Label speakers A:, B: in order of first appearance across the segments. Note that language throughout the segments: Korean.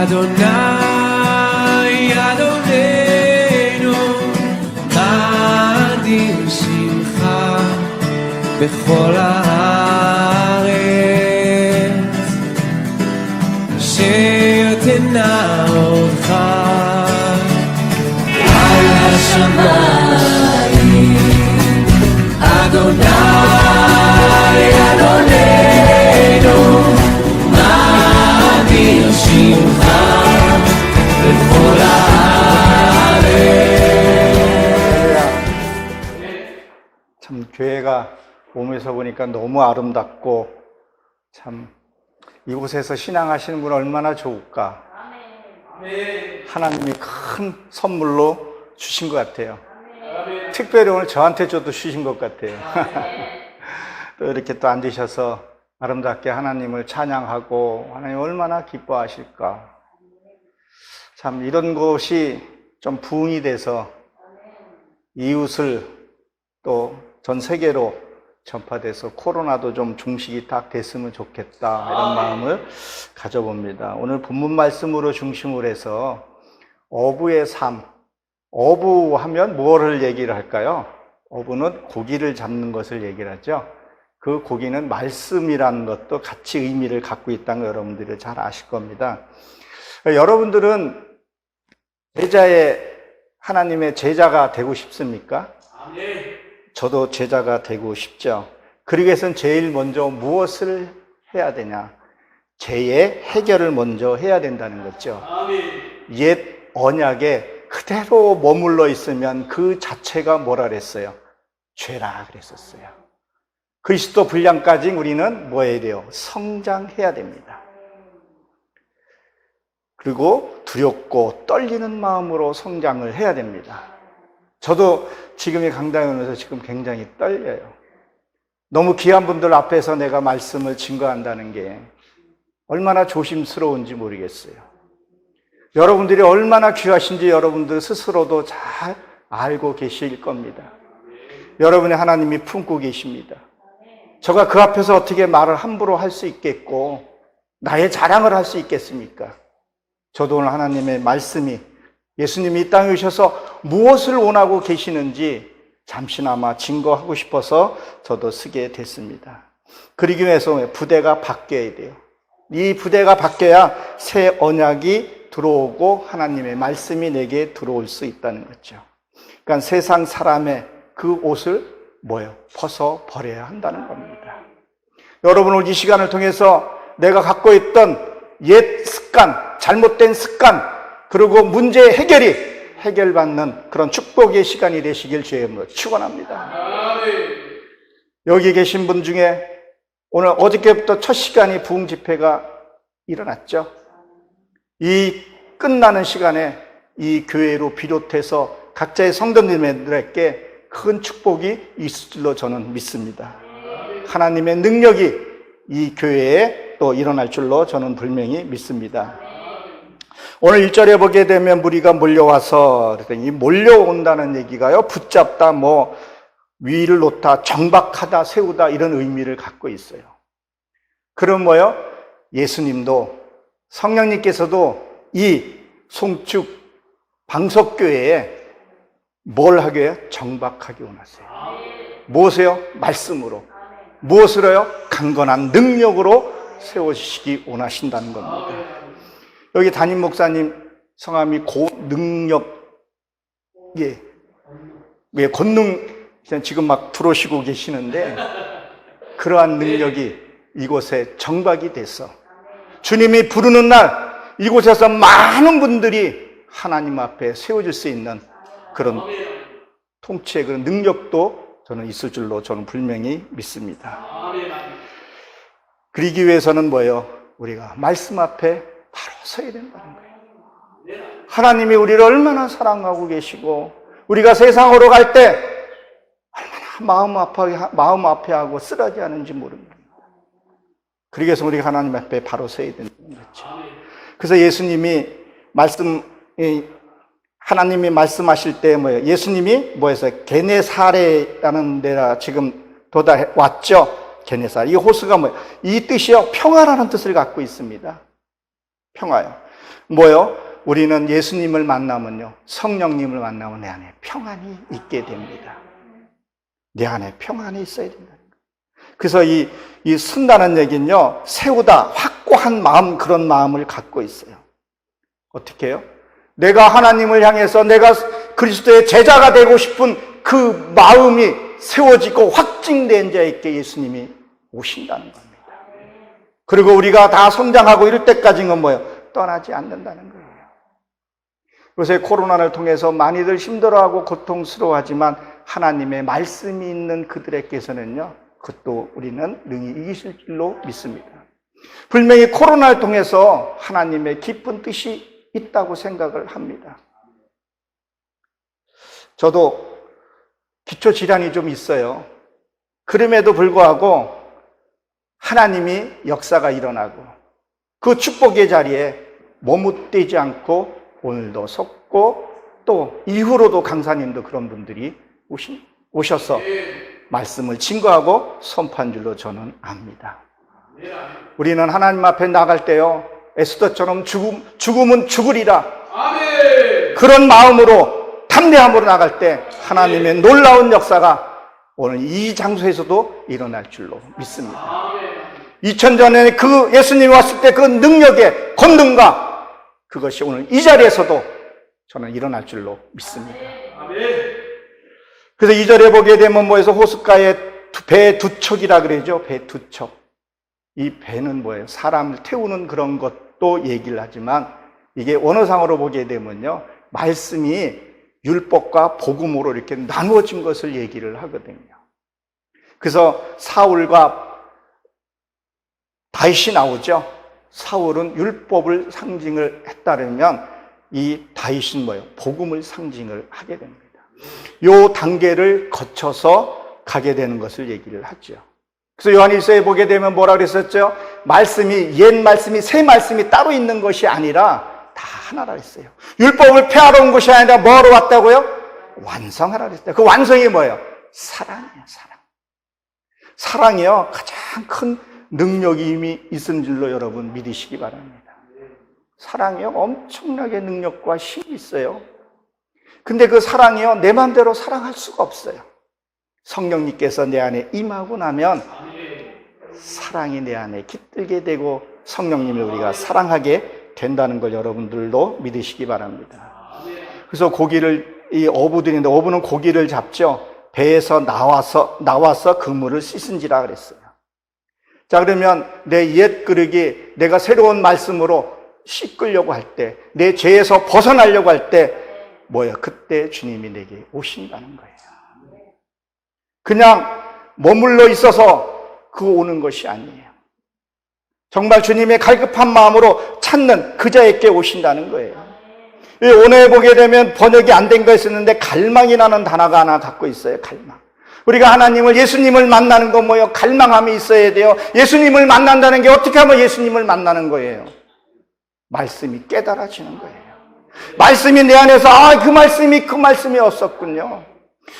A: אדוני אדוננו נדיר שמך בכל הארץ אשר תנאותך על השמיים אדוני אדוננו נדיר שמך בכל הארץ.
B: 참 교회가 몸에서 보니까 너무 아름답고 참 이곳에서 신앙하시는 분 얼마나 좋을까. 하나님이 큰 선물로 주신 것 같아요. 특별히 오늘 저한테 줘도 주신 것 같아요. 또 이렇게 또 앉으셔서 아름답게 하나님을 찬양하고 하나님 얼마나 기뻐하실까. 참 이런 것이 좀 부흥이 돼서 이웃을 또 전 세계로 전파돼서 코로나도 좀 중식이 딱 됐으면 좋겠다 이런 마음을 가져봅니다. 오늘 본문 말씀으로 중심을 해서 어부의 삶, 어부하면 뭐를 얘기를 할까요? 어부는 고기를 잡는 것을 얘기를 하죠. 그 고기는 말씀이라는 것도 같이 의미를 갖고 있다는 거 여러분들이 잘 아실 겁니다. 여러분들은 하나님의 제자가 되고 싶습니까? 저도 제자가 되고 싶죠. 그러기 위해서는 제일 먼저 무엇을 해야 되냐? 죄의 해결을 먼저 해야 된다는 거죠. 옛 언약에 그대로 머물러 있으면 그 자체가 뭐라 그랬어요? 죄라 그랬었어요. 그리스도 분량까지 우리는 뭐 해야 돼요? 성장해야 됩니다. 그리고 두렵고 떨리는 마음으로 성장을 해야 됩니다. 저도 지금 이 강당에 오면서 지금 굉장히 떨려요. 너무 귀한 분들 앞에서 내가 말씀을 증거한다는 게 얼마나 조심스러운지 모르겠어요. 여러분들이 얼마나 귀하신지 여러분들 스스로도 잘 알고 계실 겁니다. 여러분의 하나님이 품고 계십니다. 제가 그 앞에서 어떻게 말을 함부로 할 수 있겠고 나의 자랑을 할 수 있겠습니까? 저도 오늘 하나님의 말씀이 예수님이 이 땅에 오셔서 무엇을 원하고 계시는지 잠시나마 증거하고 싶어서 저도 쓰게 됐습니다. 그러기 위해서 부대가 바뀌어야 돼요. 이 부대가 바뀌어야 새 언약이 들어오고 하나님의 말씀이 내게 들어올 수 있다는 거죠. 그러니까 세상 사람의 그 옷을 벗어 버려야 한다는 겁니다. 여러분 오늘 이 시간을 통해서 내가 갖고 있던 옛 습관, 잘못된 습관, 그리고 문제의 해결받는 그런 축복의 시간이 되시길 주의 이름으로 축원합니다. 여기 계신 분 중에 오늘 어저께부터 첫 시간이 부흥 집회가 일어났죠. 이 끝나는 시간에 이 교회로 비롯해서 각자의 성도님들에게 큰 축복이 있을 줄로 저는 믿습니다. 하나님의 능력이 이 교회에 또 일어날 줄로 저는 분명히 믿습니다. 오늘 1절에 보게 되면 무리가 몰려와서 이 몰려온다는 얘기가요, 붙잡다, 위를 놓다, 정박하다, 세우다 이런 의미를 갖고 있어요. 그럼 예수님도 성령님께서도 이 송축 방석교회에 뭘 하게 해요? 정박하게 원하세요. 무엇이요? 말씀으로. 무엇으로요? 강건한 능력으로 세워주시기 원하신다는 겁니다. 여기 담임 목사님 성함이 고능력, 권능 지금 막 들어오시고 계시는데 그러한 능력이 이곳에 정박이 돼서 주님이 부르는 날 이곳에서 많은 분들이 하나님 앞에 세워질 수 있는 그런 통치의 그런 능력도 저는 있을 줄로 저는 분명히 믿습니다. 그러기 위해서는 우리가 말씀 앞에 바로 서야 된다는 거예요. 하나님이 우리를 얼마나 사랑하고 계시고 우리가 세상으로 갈 때 얼마나 마음 아파하고 쓰러지 하는지 모릅니다. 그러기 위해서 우리가 하나님 앞에 바로 서야 된다는 거죠. 그래서 하나님이 말씀하실 때 예수님이 게네사레라는 데라 지금 왔죠. 게네사레. 이 호수가 이 뜻이요, 평화라는 뜻을 갖고 있습니다. 평화요. 뭐요? 우리는 예수님을 만나면요, 성령님을 만나면 내 안에 평안이 있게 됩니다. 내 안에 평안이 있어야 된다. 그래서 이 쓴다는 얘기는요, 세우다, 확고한 마음, 그런 마음을 갖고 있어요. 어떻게 해요? 내가 하나님을 향해서 내가 그리스도의 제자가 되고 싶은 그 마음이 세워지고 확증된 자에게 예수님이 오신다는 겁니다. 그리고 우리가 다 성장하고 이럴 때까지는 뭐예요? 떠나지 않는다는 거예요. 요새 코로나를 통해서 많이들 힘들어하고 고통스러워하지만 하나님의 말씀이 있는 그들에게서는요, 그것도 우리는 능히 이기실 줄로 믿습니다. 분명히 코로나를 통해서 하나님의 깊은 뜻이 있다고 생각을 합니다. 저도 기초질환이 좀 있어요. 그럼에도 불구하고 하나님이 역사가 일어나고 그 축복의 자리에 머뭇대지 않고 오늘도 섰고 또 이후로도 강사님도 그런 분들이 오셔서 말씀을 증거하고 선포한 줄로 저는 압니다. 우리는 하나님 앞에 나갈 때요, 에스더처럼 죽음은 죽으리라, 그런 마음으로 담대함으로 나갈 때 하나님의 놀라운 역사가 오늘 이 장소에서도 일어날 줄로 믿습니다. 2000년에 그 예수님이 왔을 때 그 능력의 권능과 그것이 오늘 이 자리에서도 저는 일어날 줄로 믿습니다. 그래서 2절에 보게 되면 뭐에서 호숫가에 배 두 척이라 그러죠. 배 두 척. 이 배는 뭐예요? 사람을 태우는 그런 것도 얘기를 하지만 이게 원어상으로 보게 되면요, 말씀이 율법과 복음으로 이렇게 나누어진 것을 얘기를 하거든요. 그래서 사울과 다윗이 나오죠. 사울은 율법을 상징을 했다면 이 다윗은 뭐예요? 복음을 상징을 하게 됩니다. 요 단계를 거쳐서 가게 되는 것을 얘기를 하죠. 그래서 요한일서에 보게 되면 뭐라 그랬었죠? 말씀이, 옛 말씀이, 새 말씀이 따로 있는 것이 아니라 다 하나라 했어요. 율법을 폐하러 온 것이 아니라 뭐하러 왔다고요? 완성하라 그랬어요. 그 완성이 뭐예요? 사랑이에요, 사랑. 사랑이요, 가장 큰 능력이 이미 있은 줄로 여러분 믿으시기 바랍니다. 사랑이요, 엄청나게 능력과 힘이 있어요. 근데 그 사랑이요, 내 마음대로 사랑할 수가 없어요. 성령님께서 내 안에 임하고 나면 사랑이 내 안에 깃들게 되고 성령님을 우리가 사랑하게 된다는 걸 여러분들도 믿으시기 바랍니다. 그래서 고기를, 이 어부들인데 어부는 고기를 잡죠. 배에서 나와서 그물을 씻은지라 그랬어요. 자, 그러면 내 옛 그릇이 내가 새로운 말씀으로 씻으려고 할 때, 내 죄에서 벗어나려고 할 때 뭐예요? 그때 주님이 내게 오신다는 거예요. 그냥 머물러 있어서 그 오는 것이 아니에요. 정말 주님의 갈급한 마음으로 찾는 그 자에게 오신다는 거예요. 오늘 보게 되면 번역이 안 된 거 있었는데 갈망이라는 단어가 하나 갖고 있어요. 갈망. 우리가 하나님을, 예수님을 만나는 건 뭐예요? 갈망함이 있어야 돼요. 예수님을 만난다는 게 어떻게 하면 예수님을 만나는 거예요? 말씀이 깨달아지는 거예요. 말씀이 내 안에서 그 말씀이 없었군요.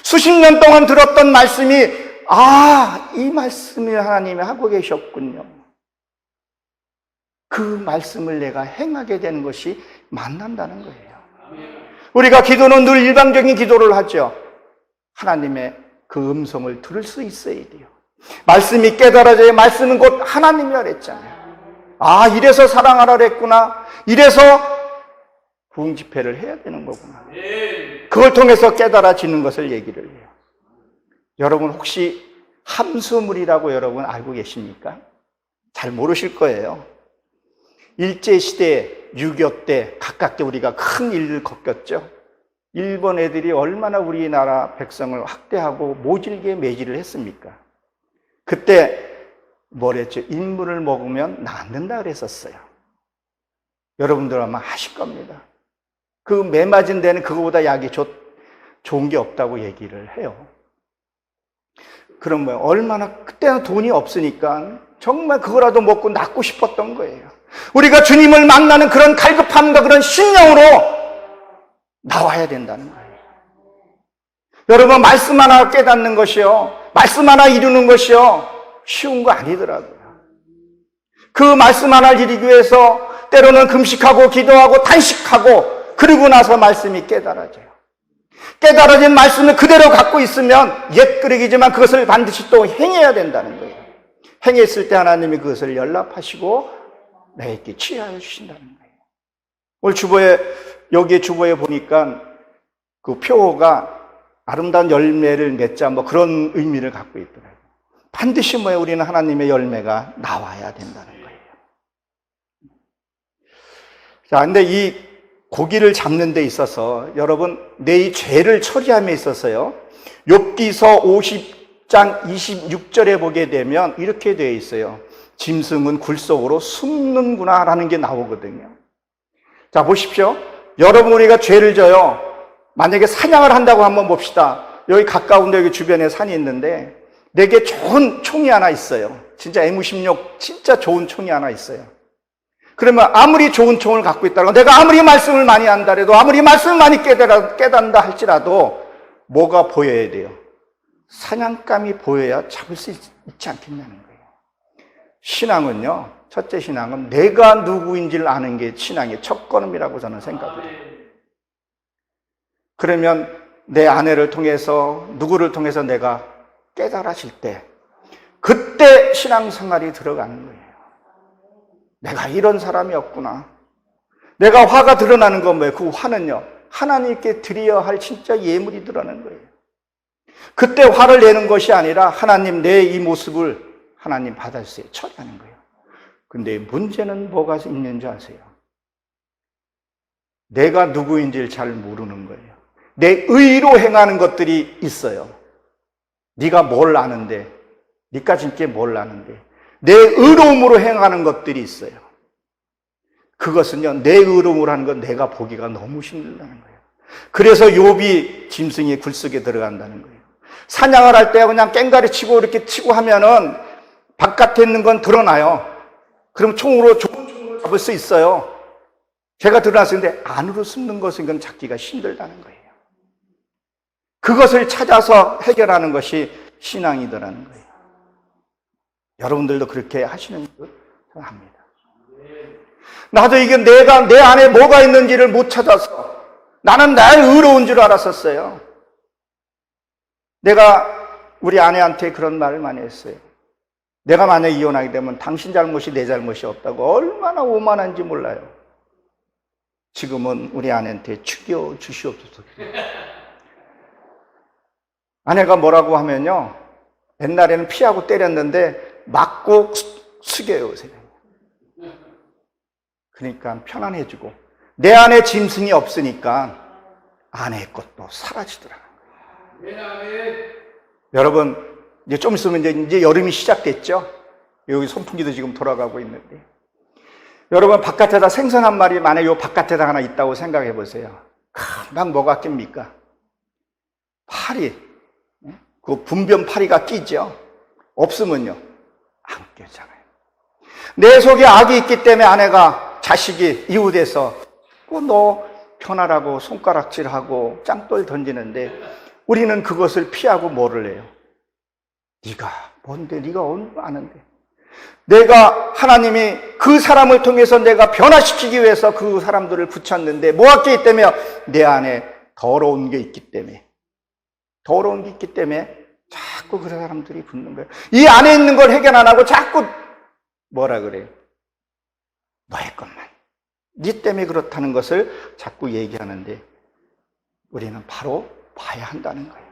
B: 수십 년 동안 들었던 말씀이 이 말씀이 하나님이 하고 계셨군요. 그 말씀을 내가 행하게 되는 것이 만난다는 거예요. 우리가 기도는 늘 일방적인 기도를 하죠. 하나님의 그 음성을 들을 수 있어야 돼요. 말씀이 깨달아져야, 말씀은 곧 하나님이라 그랬잖아요. 이래서 사랑하라 그랬구나. 이래서 부흥 집회를 해야 되는 거구나. 그걸 통해서 깨달아지는 것을 얘기를 해요. 여러분 혹시 함수물이라고 여러분 알고 계십니까? 잘 모르실 거예요. 일제시대, 6.25 때 가깝게 우리가 큰 일을 겪었죠. 일본 애들이 얼마나 우리나라 백성을 학대하고 모질게 매질을 했습니까? 그때 뭐랬죠? 인물을 먹으면 낫는다 그랬었어요. 여러분들 아마 아실 겁니다. 그 매 맞은 데는 그거보다 약이 좋은 게 없다고 얘기를 해요. 그럼 얼마나, 그때는 돈이 없으니까 정말 그거라도 먹고 낫고 싶었던 거예요. 우리가 주님을 만나는 그런 갈급함과 그런 신령으로 나와야 된다는 거예요. 여러분, 말씀 하나 깨닫는 것이요, 말씀 하나 이루는 것이요, 쉬운 거 아니더라고요. 그 말씀 하나를 이루기 위해서 때로는 금식하고 기도하고 단식하고 그러고 나서 말씀이 깨달아져요. 깨달아진 말씀을 그대로 갖고 있으면 옛그릇이지만 그것을 반드시 또 행해야 된다는 거예요. 행했을 때 하나님이 그것을 연락하시고 내게 취하여 주신다는 거예요. 오늘 주보에, 여기에 주보에 보니까 그 표가 아름다운 열매를 맺자 뭐 그런 의미를 갖고 있더라고요. 반드시 뭐예요? 우리는 하나님의 열매가 나와야 된다는 거예요. 자, 근데 이 고기를 잡는 데 있어서 여러분, 내 이 죄를 처리함에 있어서요, 욥기서 50장 26절에 보게 되면 이렇게 되어 있어요. 짐승은 굴 속으로 숨는구나 라는 게 나오거든요. 자, 보십시오. 여러분, 우리가 죄를 져요. 만약에 사냥을 한다고 한번 봅시다. 여기 가까운데 여기 주변에 산이 있는데 내게 좋은 총이 하나 있어요. 진짜 M16 진짜 좋은 총이 하나 있어요. 그러면 아무리 좋은 총을 갖고 있다고, 내가 아무리 말씀을 많이 한다 해도, 아무리 말씀을 많이 깨닫는다 할지라도 뭐가 보여야 돼요? 사냥감이 보여야 잡을 수 있지 않겠냐는 거예요. 신앙은요, 첫째 신앙은 내가 누구인지를 아는 게 신앙의 첫 걸음이라고 저는 생각을 해요. 그러면 내 아내를 통해서, 누구를 통해서 내가 깨달아질 때, 그때 신앙생활이 들어가는 거예요. 내가 이런 사람이었구나. 내가 화가 드러나는 건 뭐예요? 그 화는요, 하나님께 드려야 할 진짜 예물이 드러나는 거예요. 그때 화를 내는 것이 아니라 하나님, 내 이 모습을 하나님 받아주세요, 처리하는 거예요. 근데 문제는 뭐가 있는 줄 아세요? 내가 누구인지를 잘 모르는 거예요. 내 의로 행하는 것들이 있어요. 네가 뭘 아는데, 네가 진짜 뭘 아는데, 내 의로움으로 행하는 것들이 있어요. 그것은요, 내 의로움으로 하는 건 내가 보기가 너무 힘들다는 거예요. 그래서 욥이 짐승이 굴 속에 들어간다는 거예요. 사냥을 할 때 그냥 깽가리 치고 이렇게 치고 하면은 바깥에 있는 건 드러나요. 그럼 총으로, 좋은 총으로 잡을 수 있어요. 제가 드러났는데 안으로 숨는 것은 이건 잡기가 힘들다는 거예요. 그것을 찾아서 해결하는 것이 신앙이더라는 거예요. 여러분들도 그렇게 하시는 줄 합니다. 나도 이게 내가 내 안에 뭐가 있는지를 못 찾아서 나는 날 의로운 줄 알았었어요. 내가 우리 아내한테 그런 말을 많이 했어요. 내가 만약 이혼하게 되면 당신 잘못이 내 잘못이 없다고 얼마나 오만한지 몰라요. 지금은 우리 아내한테 죽여 주시옵소서. 아내가 뭐라고 하면요, 옛날에는 피하고 때렸는데 맞고 숙여요, 요새. 그러니까 편안해지고, 내 안에 짐승이 없으니까 아내의 것도 사라지더라고요. 여러분, 이제 좀 있으면 이제 여름이 시작됐죠? 여기 선풍기도 지금 돌아가고 있는데. 여러분, 바깥에다 생선 한 마리 만약에 요 바깥에다 하나 있다고 생각해 보세요. 금방 뭐가 낍니까? 파리, 그 분변 파리가 끼죠? 없으면요, 안 껴잖아요. 내 속에 악이 있기 때문에 아내가, 자식이 이웃에서 너 편하라고 손가락질하고 짱돌 던지는데 우리는 그것을 피하고 뭐를 해요? 네가 뭔데, 네가 아는데. 내가, 하나님이 그 사람을 통해서 내가 변화시키기 위해서 그 사람들을 붙였는데 뭐가 있기 때문에? 내 안에 더러운 게 있기 때문에. 더러운 게 있기 때문에 자꾸 그 사람들이 붙는 거예요. 이 안에 있는 걸 해결 안 하고 자꾸 뭐라 그래요? 너의 것만. 네 때문에 그렇다는 것을 자꾸 얘기하는데 우리는 바로 봐야 한다는 거예요.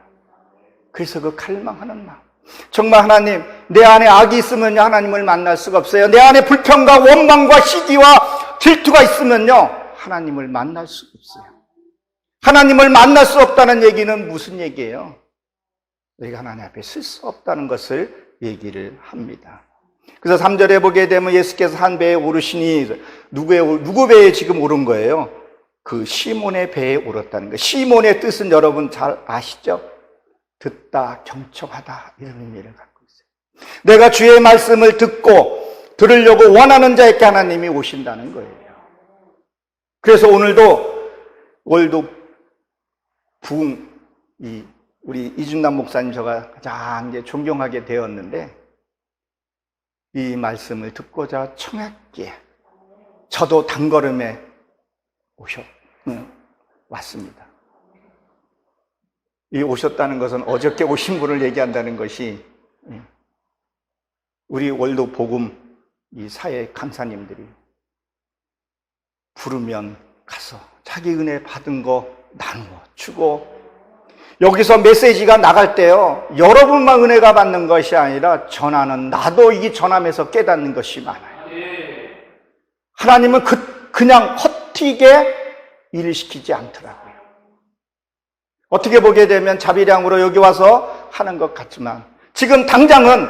B: 그래서 그 갈망하는 마음. 정말 하나님, 내 안에 악이 있으면 하나님을 만날 수가 없어요. 내 안에 불평과 원망과 시기와 질투가 있으면요, 하나님을 만날 수가 없어요. 하나님을 만날 수 없다는 얘기는 무슨 얘기예요? 우리가 하나님 앞에 쓸 수 없다는 것을 얘기를 합니다. 그래서 3절에 보게 되면 예수께서 한 배에 오르시니 누구 배에 지금 오른 거예요? 그 시몬의 배에 오랐다는 거예요. 시몬의 뜻은 여러분 잘 아시죠? 듣다, 경청하다, 이런 의미를 갖고 있어요. 내가 주의 말씀을 듣고 들으려고 원하는 자에게 하나님이 오신다는 거예요. 그래서 오늘도 우리 이준남 목사님 제가 가장 이제 존경하게 되었는데, 이 말씀을 듣고자 청했기에 저도 단걸음에 왔습니다. 이 오셨다는 것은 어저께 오신 분을 얘기한다는 것이 우리 월도 복음 이 사회 강사님들이 부르면 가서 자기 은혜 받은 거 나누어 주고, 여기서 메시지가 나갈 때요, 여러분만 은혜가 받는 것이 아니라 전하는 나도 이 전함에서 깨닫는 것이 많아요. 하나님은 그냥 헛되게 일을 시키지 않더라고요. 어떻게 보게 되면 자비량으로 여기 와서 하는 것 같지만, 지금 당장은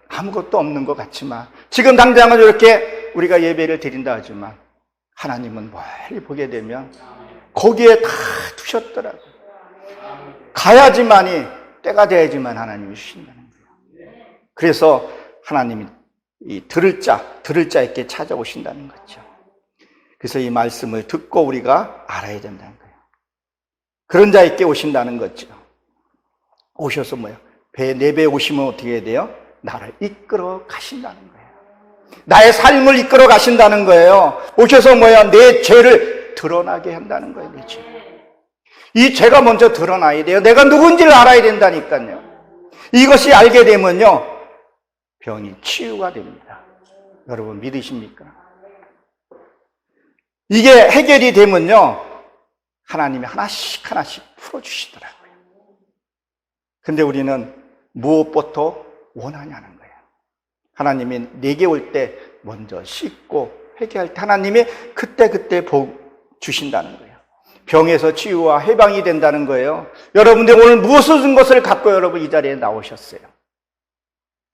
B: 아무것도 없는 것 같지만, 지금 당장은 이렇게 우리가 예배를 드린다 하지만, 하나님은 멀리 보게 되면 거기에 다 두셨더라고요. 가야지만이, 때가 돼야지만 하나님이 주신다는 거예요. 그래서 하나님이 이 들을 자 있게 찾아오신다는 거죠. 그래서 이 말씀을 듣고 우리가 알아야 된다는 거예요. 그런 자 있게 오신다는 거죠. 오셔서 뭐예요? 내 배에 오시면 어떻게 해야 돼요? 나를 이끌어 가신다는 거예요. 나의 삶을 이끌어 가신다는 거예요. 오셔서 뭐야? 내 죄를 드러나게 한다는 거예요. 내 죄. 이 죄가 먼저 드러나야 돼요. 내가 누군지를 알아야 된다니까요. 이것이 알게 되면요, 병이 치유가 됩니다. 여러분 믿으십니까? 이게 해결이 되면요, 하나님이 하나씩 풀어주시더라고요. 근데 우리는 무엇부터 원하냐는 거예요. 하나님이 내게 올 때 먼저 씻고 회개할 때 하나님이 그때 복 주신다는 거예요. 병에서 치유와 해방이 된다는 거예요. 여러분들 오늘 무엇을 것을 갖고 여러분 이 자리에 나오셨어요?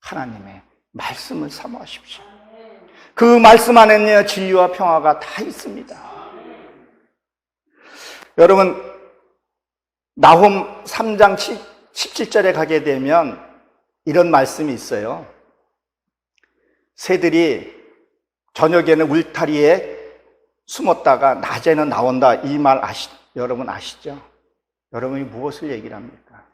B: 하나님의 말씀을 사모하십시오. 그 말씀 안에는 진리와 평화가 다 있습니다. 여러분, 나홈 3장 17절에 가게 되면 이런 말씀이 있어요. 새들이 저녁에는 울타리에 숨었다가 낮에는 나온다. 이 말 여러분 아시죠? 여러분이 무엇을 얘기를 합니까?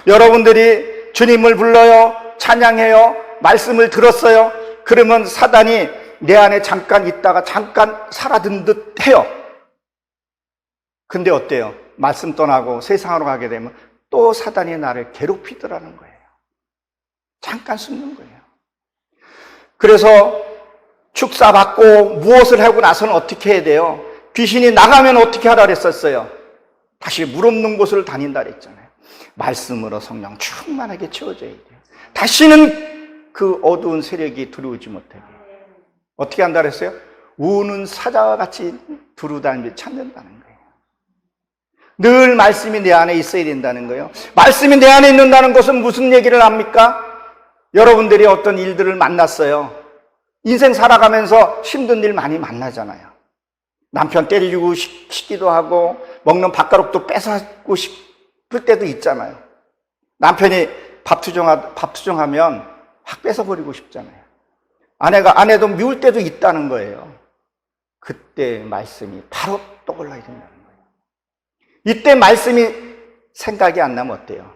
B: 여러분들이 주님을 불러요, 찬양해요, 말씀을 들었어요. 그러면 사단이 내 안에 잠깐 있다가 잠깐 사라진 듯 해요. 근데 어때요? 말씀 떠나고 세상으로 가게 되면 또 사단이 나를 괴롭히더라는 거예요. 잠깐 숨는 거예요. 그래서 축사받고 무엇을 하고 나서는 어떻게 해야 돼요? 귀신이 나가면 어떻게 하라 그랬었어요? 다시 물 없는 곳을 다닌다 그랬잖아요. 말씀으로 성령 충만하게 채워줘야 돼요. 다시는 그 어두운 세력이 들어오지 못하게. 어떻게 한다 그랬어요? 우는 사자와 같이 두루다니며 찾는다는 거예요. 늘 말씀이 내 안에 있어야 된다는 거예요. 말씀이 내 안에 있는다는 것은 무슨 얘기를 합니까? 여러분들이 어떤 일들을 만났어요. 인생 살아가면서 힘든 일 많이 만나잖아요. 남편 때리고 싶기도 하고 먹는 밥가락도 뺏고 싶을 때도 있잖아요. 남편이 밥 투정하면 확 뺏어버리고 싶잖아요. 아내도 미울 때도 있다는 거예요. 그때 말씀이 바로 떠올라야 된다는 거예요. 이때 말씀이 생각이 안 나면 어때요?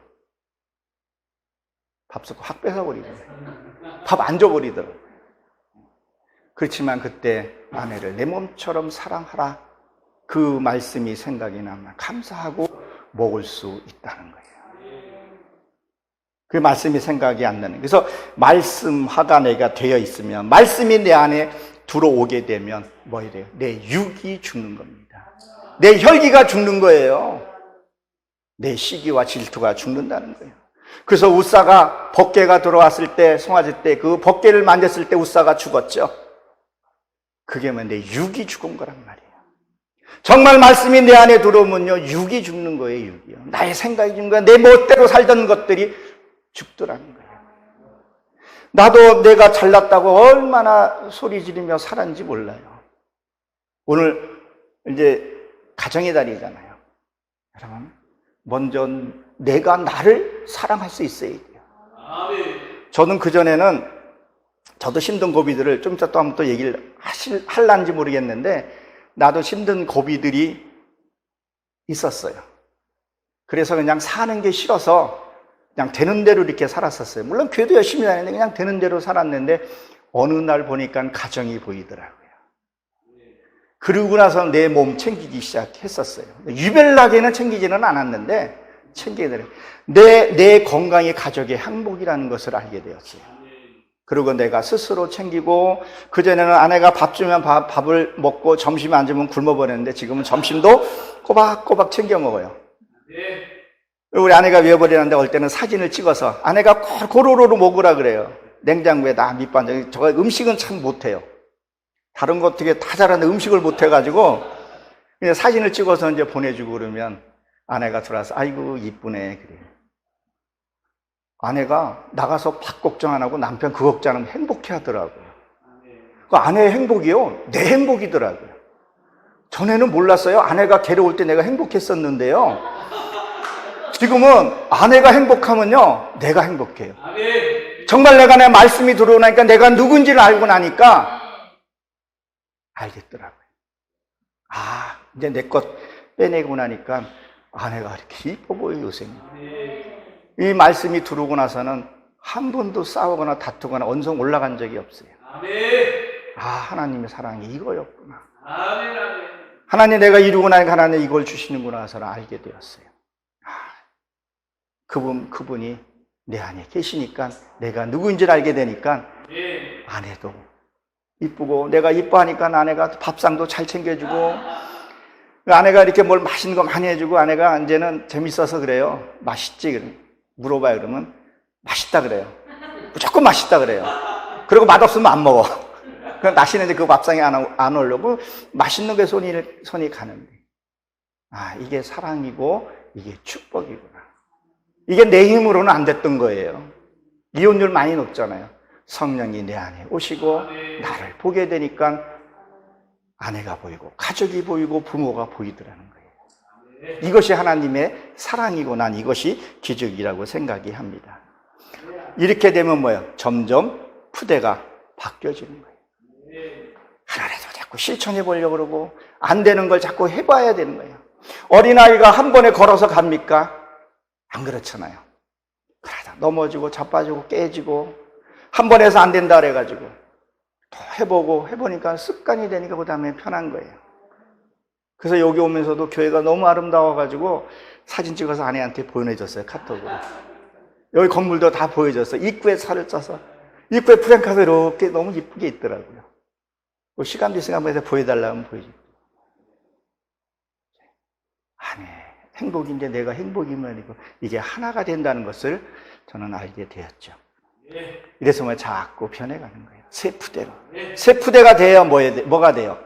B: 밥 쏟고 확 뺏어버리더라고요. 밥 안 줘버리더라고요. 그렇지만 그때 아내를 내 몸처럼 사랑하라. 그 말씀이 생각이 나면 감사하고 먹을 수 있다는 거예요. 그 말씀이 생각이 안 나는. 그래서 말씀화가 내가 되어 있으면, 말씀이 내 안에 들어오게 되면 뭐 해야 돼요? 내 육이 죽는 겁니다. 내 혈기가 죽는 거예요. 내 시기와 질투가 죽는다는 거예요. 그래서 우사가 법궤가 들어왔을 때, 송아지 때 그 법궤를 만졌을 때 우사가 죽었죠. 그게 뭐 내 육이 죽은 거란 말이에요. 정말 말씀이 내 안에 들어오면요, 육이 죽는 거예요. 육이요. 나의 생각이 죽는 거예요. 내 멋대로 살던 것들이 죽더라는 거예요. 나도 내가 잘났다고 얼마나 소리 지르며 살았는지 몰라요. 오늘 이제 가정의 달이잖아요. 여러분, 먼저 내가 나를 사랑할 수 있어야 돼요. 저는 그전에는 저도 힘든 고비들을 좀 이따 또 한번 또 얘기를 할란지 모르겠는데, 나도 힘든 고비들이 있었어요. 그래서 그냥 사는 게 싫어서 그냥 되는 대로 이렇게 살았었어요. 물론 교회도 열심히 다녔는데 그냥 되는 대로 살았는데 어느 날 보니까 가정이 보이더라고요. 그러고 나서 내 몸 챙기기 시작했었어요. 유별나게는 챙기지는 않았는데 챙기더래요. 내 건강이 가족의 행복이라는 것을 알게 되었어요. 그리고 내가 스스로 챙기고, 그전에는 아내가 밥 주면 밥을 먹고 점심에 앉으면 굶어버렸는데 지금은 점심도 꼬박꼬박 챙겨 먹어요. 우리 아내가 외워버리는데 올 때는 사진을 찍어서 아내가 고루고루 먹으라 그래요. 냉장고에 다 밑반찬. 저 음식은 참 못해요. 다른 거 어떻게 다 잘하는데 음식을 못해가지고 그냥 사진을 찍어서 이제 보내주고 그러면 아내가 들어와서 아이고 이쁘네 그래요. 아내가 나가서 밥 걱정 안 하고 남편 그 걱정하면 행복해 하더라고요. 그 아내의 행복이요, 내 행복이더라고요. 전에는 몰랐어요. 아내가 괴로울 때 내가 행복했었는데요. 지금은 아내가 행복하면요, 내가 행복해요. 정말 내 말씀이 들어오니까 내가 누군지를 알고 나니까 알겠더라고요. 아, 이제 내 것 빼내고 나니까 아내가 이렇게 이뻐 보여 요새. 이 말씀이 들어오고 나서는 한 번도 싸우거나 다투거나 언성 올라간 적이 없어요. 아, 하나님의 사랑이 이거였구나. 하나님 내가 이루고 나니까 하나님 이걸 주시는구나 해서 알게 되었어요. 아, 그분이 내 안에 계시니까 내가 누구인지를 알게 되니까 아내도 이쁘고, 내가 이뻐하니까 아내가 밥상도 잘 챙겨주고, 아내가 이렇게 뭘 맛있는 거 많이 해주고, 아내가 이제는 재밌어서 그래요. 맛있지? 물어봐요. 그러면 맛있다 그래요. 무조건 맛있다 그래요. 그리고 맛없으면 안 먹어. 그럼 다시는 그 밥상에 안 오려고 맛있는 게 손이 가는데. 아, 이게 사랑이고 이게 축복이구나. 이게 내 힘으로는 안 됐던 거예요. 이혼율 많이 높잖아요. 성령이 내 안에 오시고 나를 보게 되니까 아내가 보이고 가족이 보이고 부모가 보이더라는 거예요. 이것이 하나님의 사랑이고 난 이것이 기적이라고 생각이 합니다. 이렇게 되면 뭐예요? 점점 푸대가 바뀌어지는 거예요. 하나라도 자꾸 실천해 보려고 그러고 안 되는 걸 자꾸 해봐야 되는 거예요. 어린아이가 한 번에 걸어서 갑니까? 안 그렇잖아요. 그러다 넘어지고 자빠지고 깨지고 한 번 해서 안 된다 그래가지고 또 해보니까 습관이 되니까 그 다음에 편한 거예요. 그래서 여기 오면서도 교회가 너무 아름다워가지고 사진 찍어서 아내한테 보내줬어요. 카톡으로. 여기 건물도 다 보여줬어요. 입구에 살을 쪄서 입구에 프랭카도 이렇게 너무 이쁘게 있더라고요. 시간도 있으니까 한번 해서 보여달라면 보여줘. 아내 행복인데 내가 행복이면 이게 하나가 된다는 것을 저는 알게 되었죠. 이래서 뭐 자꾸 변해가는 거예요. 새 푸대로. 새 푸대가 돼야 뭐가 돼요?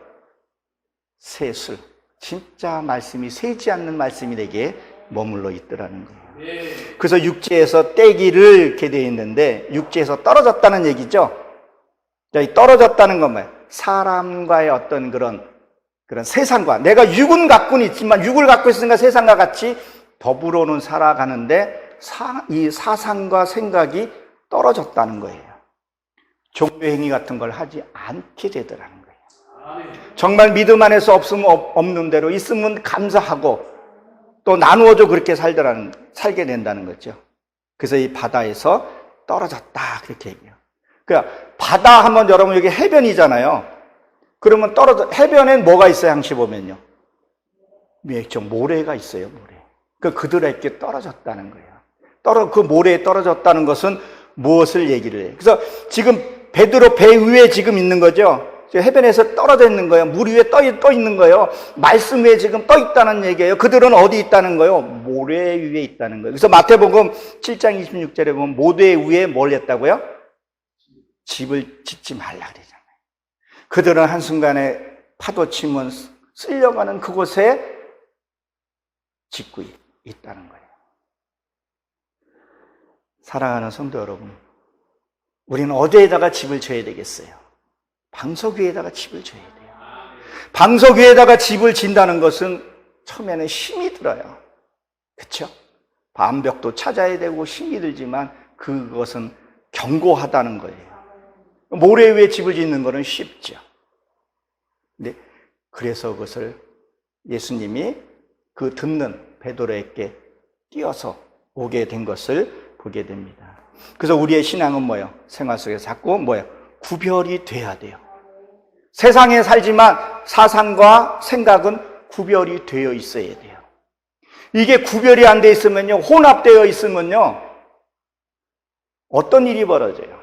B: 새술. 진짜 말씀이 새지 않는 말씀이 내게 머물러 있더라는 거예요. 그래서 육지에서 떼기를 이렇게 되어 있는데 육지에서 떨어졌다는 얘기죠. 이 떨어졌다는 건 뭐예요? 사람과의 어떤 그런 세상과 내가 육은 갖고는 있지만 육을 갖고 있으니까 세상과 같이 더불어는 살아가는데 이 사상과 생각이 떨어졌다는 거예요. 종교행위 같은 걸 하지 않게 되더라는 거예요. 정말 믿음 안에서 없으면 없는 대로 있으면 감사하고 또 나누어져 그렇게 살게 된다는 거죠. 그래서 이 바다에서 떨어졌다 그렇게 얘기해요. 그러니까 바다 하면 여러분 여기 해변이잖아요. 그러면 해변엔 뭐가 있어요? 항시 보면요. 모래가 있어요. 모래. 그러니까 그들에게 떨어졌다는 거예요. 그 모래에 떨어졌다는 것은 무엇을 얘기를 해요? 그래서 지금 베드로 배 위에 지금 있는 거죠. 해변에서 떨어져 있는 거예요. 물 위에 떠 있는 거예요. 말씀 위에 지금 떠 있다는 얘기예요. 그들은 어디 있다는 거예요? 모래 위에 있다는 거예요. 그래서 마태복음 7장 26절에 보면 모래 위에 뭘 했다고요? 집을 짓지 말라 그러잖아요. 그들은 한순간에 파도 치면 쓸려가는 그곳에 짓고 있다는 거예요. 사랑하는 성도 여러분, 우리는 어디에다가 집을 져야 되겠어요? 방석 위에다가 집을 져야 돼요. 방석 위에다가 집을 진다는 것은 처음에는 힘이 들어요. 그렇죠? 반벽도 찾아야 되고 힘이 들지만 그것은 견고하다는 거예요. 모래 위에 집을 짓는 것은 쉽죠. 근데 그래서 그것을 예수님이 그 듣는 베드로에게 띄어서 오게 된 것을 보게 됩니다. 그래서 우리의 신앙은 뭐예요? 생활 속에 자꾸 구별이 돼야 돼요. 세상에 살지만 사상과 생각은 구별이 되어 있어야 돼요. 이게 구별이 안 돼 있으면요, 혼합되어 있으면요, 어떤 일이 벌어져요?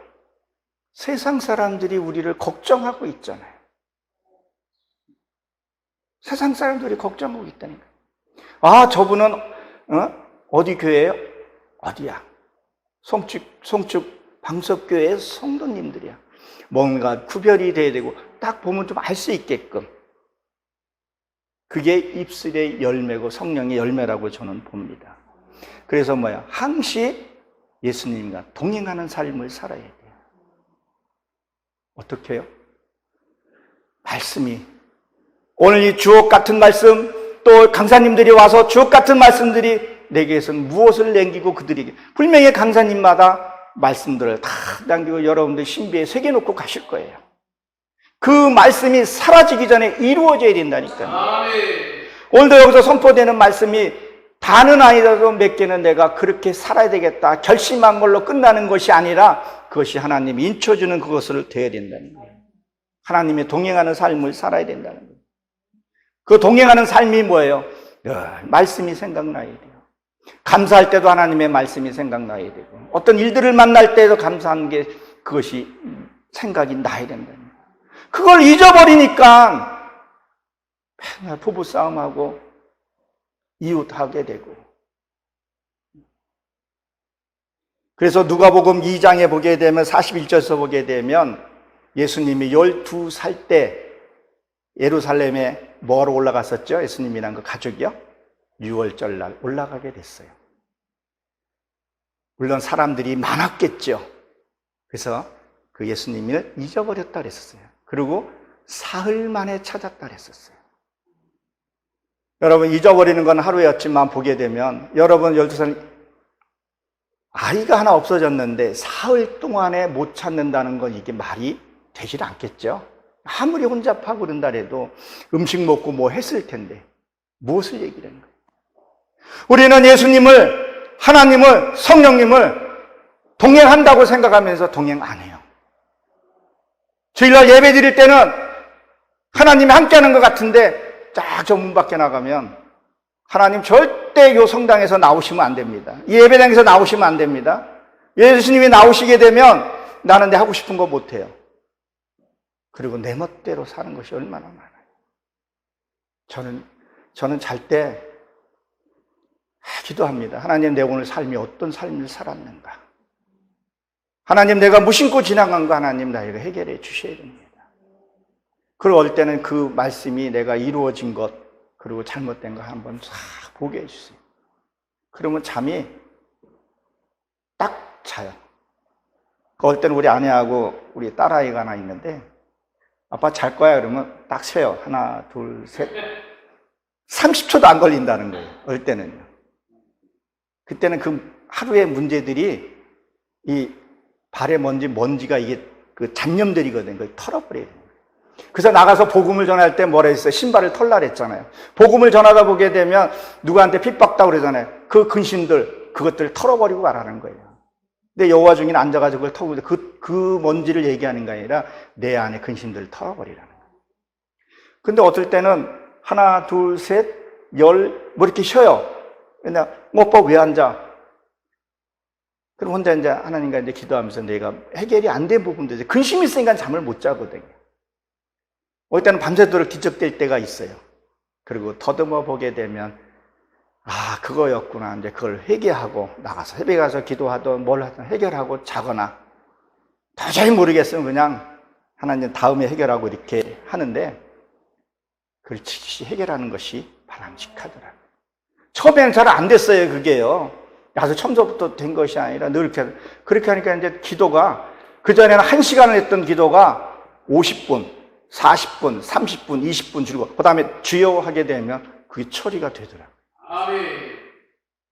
B: 세상 사람들이 우리를 걱정하고 있잖아요. 세상 사람들이 걱정하고 있다니까. 아, 저분은 어디 교회예요? 어디야? 송축 방석교회 성도님들이야. 뭔가 구별이 돼야 되고 딱 보면 좀 알 수 있게끔. 그게 입술의 열매고 성령의 열매라고 저는 봅니다. 그래서 항시 예수님과 동행하는 삶을 살아야 돼요. 어떻게 해요? 말씀이, 오늘 이 주옥 같은 말씀, 또 강사님들이 와서 주옥 같은 말씀들이 내게서는 무엇을 남기고 그들에게, 분명히 강사님마다 말씀들을 다 남기고 여러분들 신비에 새겨놓고 가실 거예요. 그 말씀이 사라지기 전에 이루어져야 된다니까요. 오늘도 여기서 선포되는 말씀이 다는 아니더라도 몇 개는 내가 그렇게 살아야 되겠다 결심한 걸로 끝나는 것이 아니라 그것이 하나님이 인쳐주는 그것을 되어야 된다는 거예요. 하나님의 동행하는 삶을 살아야 된다는 거예요. 그 동행하는 삶이 뭐예요? 말씀이 생각나야 돼요. 감사할 때도 하나님의 말씀이 생각나야 되고, 어떤 일들을 만날 때도 감사한 게 그것이 생각이 나야 된다는 거예요. 그걸 잊어버리니까 맨날 부부싸움하고 이웃하게 되고. 그래서 누가복음 2장에 보게 되면 41절에서 보게 되면 예수님이 12살 때 예루살렘에 뭐하러 올라갔었죠? 예수님이란 그 가족이요? 유월절 날 올라가게 됐어요. 물론 사람들이 많았겠죠. 그래서 그 예수님을 잊어버렸다 그랬었어요. 그리고 사흘 만에 찾았다 그랬었어요. 여러분, 잊어버리는 건 하루였지만 보게 되면, 여러분 12살 아이가 하나 없어졌는데 사흘 동안에 못 찾는다는 건 이게 말이 되질 않겠죠. 아무리 혼잡하고 그런다 해도 음식 먹고 뭐 했을 텐데 무엇을 얘기를 하는 거예요? 우리는 예수님을, 하나님을, 성령님을 동행한다고 생각하면서 동행 안 해요. 주일날 예배 드릴 때는 하나님이 함께하는 것 같은데 쫙 저 문 밖에 나가면 하나님 절대 요 성당에서 나오시면 안 됩니다. 이 예배당에서 나오시면 안 됩니다. 예수님이 나오시게 되면 나는 내 하고 싶은 거 못해요. 그리고 내 멋대로 사는 것이 얼마나 많아요. 저는 잘 때 기도합니다. 하나님, 내 오늘 삶이 어떤 삶을 살았는가. 하나님, 내가 무심코 지나간 거 하나님 나에게 해결해 주셔야 됩니다. 그리고 어떨 때는 그 말씀이 내가 이루어진 것, 그리고 잘못된 거 한번 싹 보게 해주세요. 그러면 잠이 딱 자요. 어떨 때는 우리 아내하고 우리 딸아이가 하나 있는데, 아빠 잘 거야 그러면 딱 세요. 하나, 둘, 셋. 30초도 안 걸린다는 거예요. 어떨 때는요. 그때는 그 하루의 문제들이 이 발에 먼지가 이게 그 잡념들이거든요. 그걸 털어버려야 돼요. 그래서 나가서 복음을 전할 때 뭐라 했어요? 신발을 털라 그랬잖아요. 복음을 전하다 보게 되면 누구한테 핍박다고 그러잖아요. 그 근심들, 그것들을 털어버리고 가라는 거예요. 근데 여호와 중에는 앉아가지고 그걸 털고 그 먼지를 얘기하는 게 아니라 내 안에 근심들을 털어버리라는 거예요. 근데 어떨 때는 하나, 둘, 셋, 열, 뭐 이렇게 쉬어요. 근데 오빠 왜 앉아? 그럼 혼자 이제 하나님과 이제 기도하면서 내가 해결이 안 된 부분도 이제 근심이 있으니까 잠을 못 자거든요. 어떨 때는 밤새도록 뒤척댈 때가 있어요. 그리고 더듬어 보게 되면 아, 그거였구나. 이제 그걸 회개하고 나가서 새벽에 가서 기도하든 뭘 하든 해결하고 자거나, 도저히 모르겠으면 그냥 하나님 다음에 해결하고 이렇게 하는데, 그걸 즉시 해결하는 것이 바람직하더라고요. 처음에는 잘 안 됐어요, 그게요. 아주 처음부터 된 것이 아니라 늘 그렇게 하니까 이제 기도가, 그전에는 1시간을 했던 기도가 50분, 40분, 30분, 20분 줄고, 그 다음에 주여 하게 되면 그게 처리가 되더라고요. 아멘.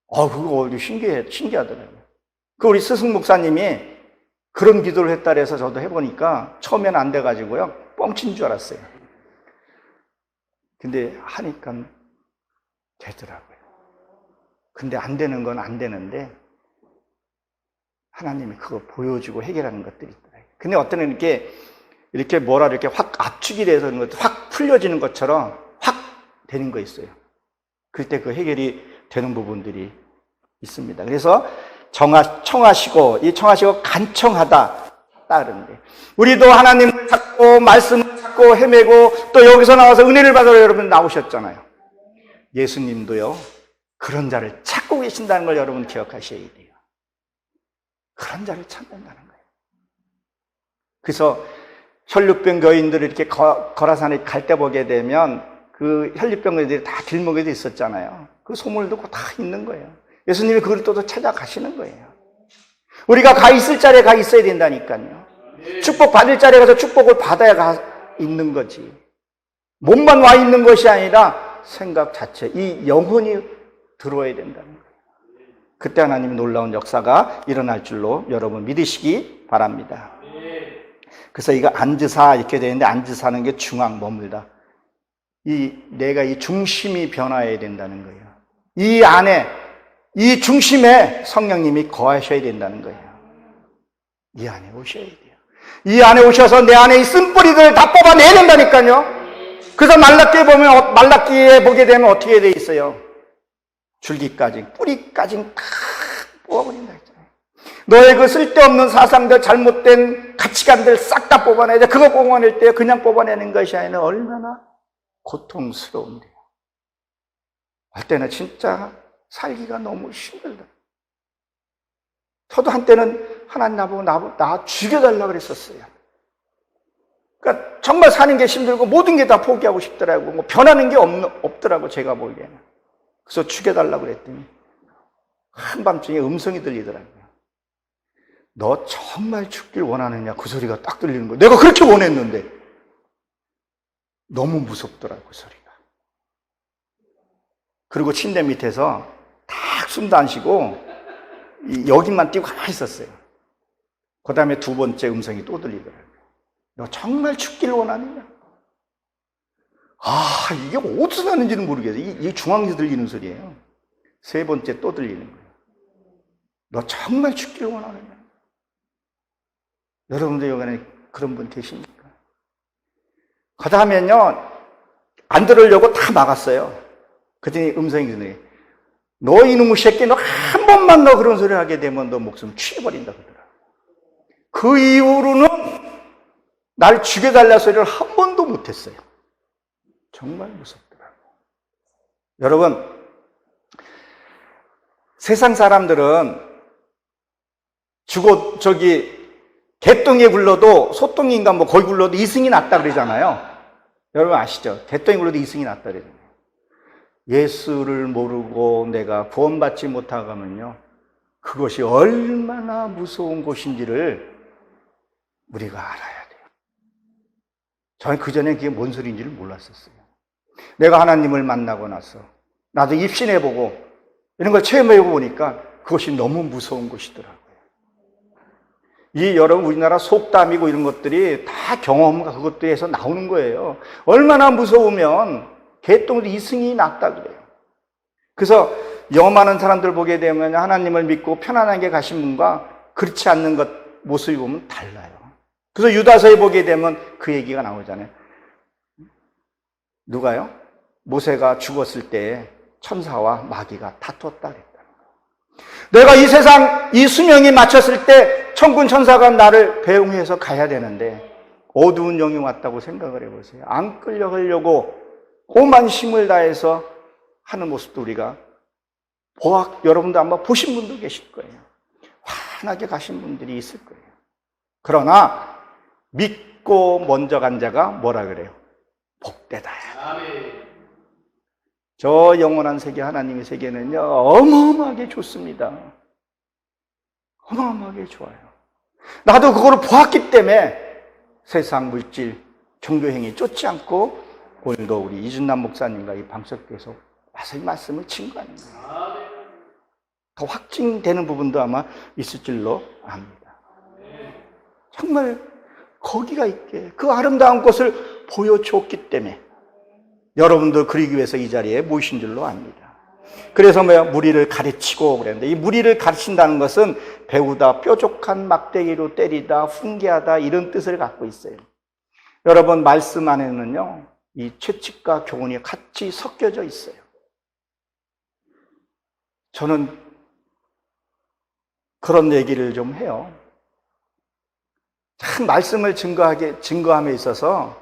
B: 그거 신기하더라고요. 그 우리 스승 목사님이 그런 기도를 했다 그래서 저도 해보니까 처음에는 안 돼가지고요. 뻥친 줄 알았어요. 근데 하니까 되더라고요. 근데 안 되는 건 안 되는데 하나님이 그거 보여주고 해결하는 것들이 있더라고요. 근데 어떤 애는 이렇게 뭐라 이렇게 확 압축이 돼서 확 풀려지는 것처럼 확 되는 거 있어요. 그때 그 해결이 되는 부분들이 있습니다. 그래서 청하시고, 이 청하시고 간청하다 따르는데, 우리도 하나님을 찾고 말씀을 찾고 헤매고 또 여기서 나와서 은혜를 받으러 여러분 나오셨잖아요. 예수님도요 그런 자를 찾고 계신다는 걸 여러분 기억하셔야 돼요. 그런 자를 찾는다는 거예요. 그래서 혈루병 교인들을 이렇게 거라산에 갈 때 보게 되면 그 혈루병 교인들이 다 길목에도 있었잖아요. 그 소문을 듣고 다 있는 거예요. 예수님이 그걸 또 찾아가시는 거예요. 우리가 가 있을 자리에 가 있어야 된다니까요. 축복 받을 자리에 가서 축복을 받아야 가 있는 거지. 몸만 와 있는 것이 아니라 생각 자체, 이 영혼이 들어와야 된다는 거예요. 그때 하나님의 놀라운 역사가 일어날 줄로 여러분 믿으시기 바랍니다. 그래서 이거 앉으사 이렇게 되는데, 앉으사는 게 중앙 머물다. 내가 이 중심이 변화해야 된다는 거예요. 이 안에, 이 중심에 성령님이 거하셔야 된다는 거예요. 이 안에 오셔야 돼요. 이 안에 오셔서 내 안에 이 쓴뿌리들 다 뽑아내야 된다니까요. 그래서 말라기에 보게 되면 어떻게 돼 있어요? 줄기까지, 뿌리까지 다 뽑아버린다 했잖아요. 너의 그 쓸데없는 사상들, 잘못된 가치관들 싹 다 뽑아내자. 그거 뽑아낼 때 그냥 뽑아내는 것이 아니라 얼마나 고통스러운데요. 할 때는 진짜 살기가 너무 힘들다. 저도 한때는 하나님 나보고 나 죽여달라고 그랬었어요. 그러니까 정말 사는 게 힘들고 모든 게 다 포기하고 싶더라고. 뭐 변하는 게 없더라고, 제가 보기에는. 그래서 죽여달라고 그랬더니 한밤중에 음성이 들리더라고요. 너 정말 죽길 원하느냐? 그 소리가 딱 들리는 거예요. 내가 그렇게 원했는데. 너무 무섭더라고, 그 소리가. 그리고 침대 밑에서 딱 숨도 안 쉬고 여기만 띄고 가만히 있었어요. 그 다음에 두 번째 음성이 또 들리더라고요. 너 정말 죽길 원하느냐? 이게 어디서 나는지는 모르겠어요. 이게 중앙에서 들리는 소리예요. 세 번째 또 들리는 거예요. 너 정말 죽길 원하느냐? 여러분들 여기에 그런 분 계십니까? 그 다음에는요, 안 들으려고 다 막았어요. 그랬더니 음성이 드네. 너 이놈의 새끼, 너 한 번만 너 그런 소리 하게 되면 너 목숨 취해버린다 그러더라. 그 이후로는 날 죽여달라 소리를 한 번도 못했어요. 정말 무섭더라고. 여러분, 세상 사람들은 개똥이 굴러도 소똥인가 뭐 거기 굴러도 이승이 낫다 그러잖아요. 여러분 아시죠? 개똥이 굴러도 이승이 낫다 그러잖아요. 예수를 모르고 내가 구원받지 못하면요, 그것이 얼마나 무서운 곳인지를 우리가 알아야 돼요. 저는 그전에 그게 뭔 소리인지를 몰랐었어요. 내가 하나님을 만나고 나서 나도 입신해보고 이런 걸 체험해보니까 그것이 너무 무서운 곳이더라고요. 여러분 우리나라 속담이고 이런 것들이 다 경험과 그것들에서 나오는 거예요. 얼마나 무서우면 개똥도 이승이 낫다 그래요. 그래서 영어 많은 사람들 보게 되면 하나님을 믿고 편안하게 가신 분과 그렇지 않는 것 모습이 보면 달라요. 그래서 유다서에 보게 되면 그 얘기가 나오잖아요. 누가요? 모세가 죽었을 때 천사와 마귀가 다투었다 그랬다는 거예요. 내가 이 세상 이 수명이 마쳤을 때 천군 천사가 나를 배웅해서 가야 되는데 어두운 영이 왔다고 생각을 해보세요. 안 끌려가려고 오만 힘을 다해서 하는 모습도 우리가 여러분도 아마 보신 분도 계실 거예요. 환하게 가신 분들이 있을 거예요. 그러나 믿고 먼저 간 자가 뭐라 그래요? 복되다. 저 영원한 세계, 하나님의 세계는요, 어마어마하게 좋습니다. 어마어마하게 좋아요. 나도 그거를 보았기 때문에 세상 물질, 종교행위 쫓지 않고 오늘도 우리 이준남 목사님과 이 방석교에서 와서 이 말씀을 친 거 아닙니까? 더 확증되는 부분도 아마 있을 줄로 압니다. 정말 거기가 있게 그 아름다운 것을 보여줬기 때문에 여러분도 그리기 위해서 이 자리에 모이신 줄로 압니다. 그래서 무리를 가르치고 그랬는데, 이 무리를 가르친다는 것은 배우다, 뾰족한 막대기로 때리다, 훈계하다 이런 뜻을 갖고 있어요. 여러분, 말씀 안에는요, 이 채찍과 교훈이 같이 섞여져 있어요. 저는 그런 얘기를 좀 해요. 참 말씀을 증거함에 있어서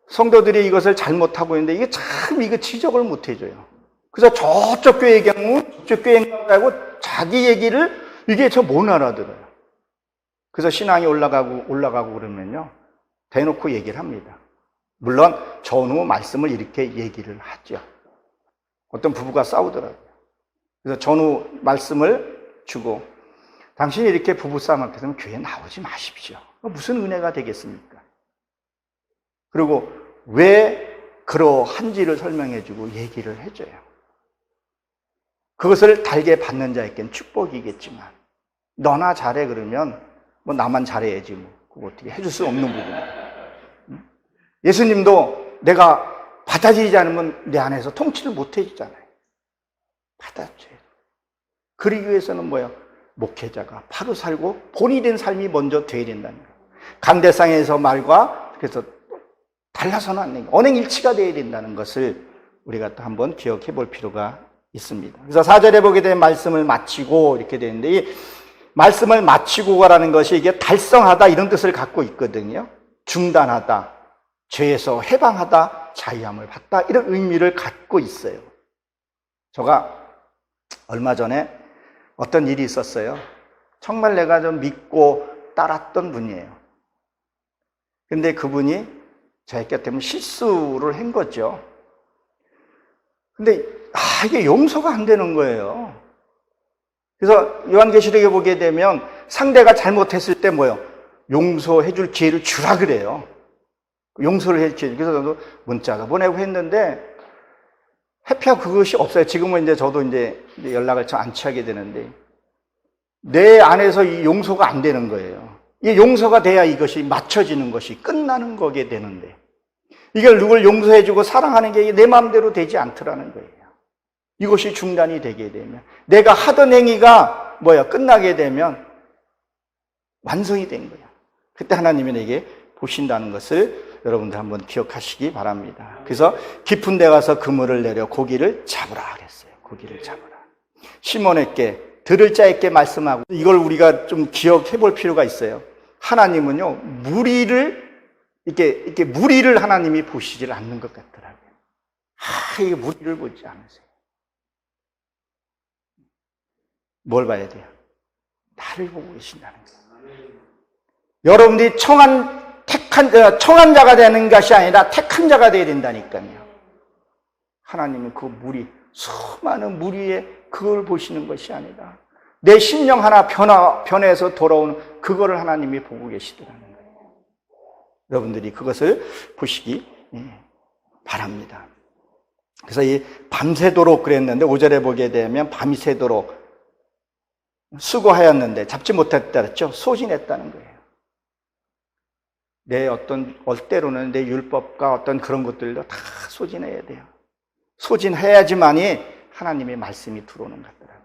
B: 성도들이 이것을 잘못하고 있는데 이게 참 지적을 못 해줘요. 그래서 저쪽 교회 경우 저쪽 교회 하고 자기 얘기를 이게 저 못 알아들어요. 그래서 신앙이 올라가고 그러면요, 대놓고 얘기를 합니다. 물론 전후 말씀을 이렇게 얘기를 하죠. 어떤 부부가 싸우더라고요. 그래서 전후 말씀을 주고, 당신이 이렇게 부부싸움 하게 되면 교회 나오지 마십시오. 무슨 은혜가 되겠습니까? 그리고 왜 그러한지를 설명해주고 얘기를 해줘요. 그것을 달게 받는 자에겐 축복이겠지만, 너나 잘해 그러면 뭐 나만 잘해야지 뭐 그거 어떻게 해줄 수 없는 부분이에요. 예수님도 내가 받아들이지 않으면 내 안에서 통치를 못 해주잖아요. 받아줘요. 그러기 위해서는 뭐예요? 목회자가 바로 살고 본이 된 삶이 먼저 돼야 된다는 거예요. 강대상에서 말과 그래서 달라서는 안 되는 거예요. 언행일치가 돼야 된다는 것을 우리가 또 한번 기억해 볼 필요가 있습니다. 그래서 4절에 보게 된 말씀을 마치고 이렇게 되는데, 이 말씀을 마치고가라는 것이 이게 달성하다 이런 뜻을 갖고 있거든요. 중단하다, 죄에서 해방하다, 자유함을 받다 이런 의미를 갖고 있어요. 제가 얼마 전에 어떤 일이 있었어요. 정말 내가 좀 믿고 따랐던 분이에요. 근데 그분이 제 곁에 실수를 한 거죠. 근데 이게 용서가 안 되는 거예요. 그래서 요한계시록에 보게 되면 상대가 잘못했을 때 뭐예요? 용서해 줄 기회를 주라 그래요. 용서를 해 줄. 그래서 저도 문자가 보내고 했는데 해피하고 그것이 없어요. 지금은 이제 저도 이제 연락을 잘 안 취하게 되는데, 내 안에서 이 용서가 안 되는 거예요. 이 용서가 돼야 이것이 맞춰지는 것이 끝나는 거게 되는데, 이걸 누굴 용서해주고 사랑하는 게 내 마음대로 되지 않더라는 거예요. 이것이 중단이 되게 되면, 내가 하던 행위가 끝나게 되면 완성이 된 거예요. 그때 하나님이 내게 보신다는 것을 여러분들 한번 기억하시기 바랍니다. 그래서 깊은 데 가서 그물을 내려 고기를 잡으라 그랬어요. 고기를 잡으라. 시몬에게, 들을 자에게 말씀하고, 이걸 우리가 좀 기억해 볼 필요가 있어요. 하나님은요, 이렇게 무리를 하나님이 보시질 않는 것 같더라고요. 이게 무리를 보지 않으세요. 뭘 봐야 돼요? 나를 보고 계신다는 거예요. 여러분들이 청한 자가 되는 것이 아니라 택한 자가 되어야 된다니까요. 하나님은 그 무리, 수많은 무리의 그걸 보시는 것이 아니라 내 심령 하나 변해서 돌아오는 그거를 하나님이 보고 계시더라는 거예요. 여러분들이 그것을 보시기 바랍니다. 그래서 이 밤새도록 그랬는데 5절에 보게 되면 밤이 새도록 수고하였는데 잡지 못했다 그랬죠. 소진했다는 거예요. 내 때로는 내 율법과 어떤 그런 것들도 다 소진해야 돼요. 소진해야지만이 하나님의 말씀이 들어오는 것 같더라고요.